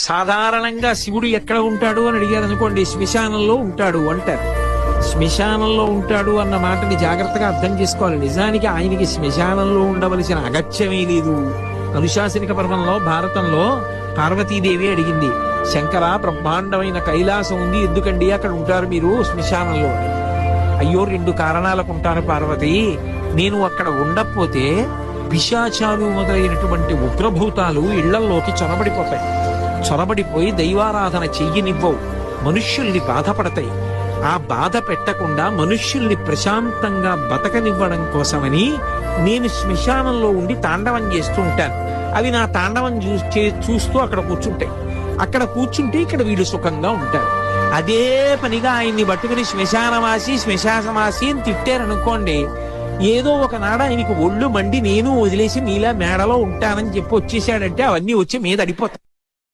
సాధారణంగా శివుడు ఎక్కడ ఉంటాడు అని అడిగారు అనుకోండి, శ్మశానంలో ఉంటాడు అంటారు. శ్మశానంలో ఉంటాడు అన్న మాటని జాగ్రత్తగా అర్థం చేసుకోవాలి. నిజానికి ఆయనకి శ్మశానంలో ఉండవలసిన అగత్యమే లేదు. అనుశాసనిక పర్వంలో భారతంలో పార్వతీదేవి అడిగింది, శంకర బ్రహ్మాండమైన కైలాసం ఉంది, ఎందుకండి అక్కడ ఉంటారు మీరు శ్మశానంలో? అయ్యో 2 కారణాలకు ఉంటారు పార్వతి. నేను అక్కడ ఉండకపోతే పిశాచాలు మొదలైనటువంటి ఉగ్రభూతాలు ఇళ్లల్లోకి చొరబడిపోతాయి. చొరబడిపోయి దైవారాధన చెయ్యనివ్వవు, మనుష్యుల్ని బాధపడతాయి. ఆ బాధ పెట్టకుండా మనుష్యుల్ని ప్రశాంతంగా బతకనివ్వడం కోసమని నేను శ్మశానంలో ఉండి తాండవం చేస్తూ ఉంటాను. అవి నా తాండవం చూస్తూ అక్కడ కూర్చుంటాయి. అక్కడ కూర్చుంటే ఇక్కడ వీళ్ళు సుఖంగా ఉంటారు. అదే పనిగా ఆయన్ని పట్టుకుని శ్మశానవాసి అని తిట్టారనుకోండి, ఏదో ఒకనాడు ఆయనకి ఒళ్ళు మండి నేను వదిలేసి నీలా మేడలో ఉంటానని చెప్పి వచ్చేసాడంటే అవన్నీ వచ్చి మీద అడిపోతాయి.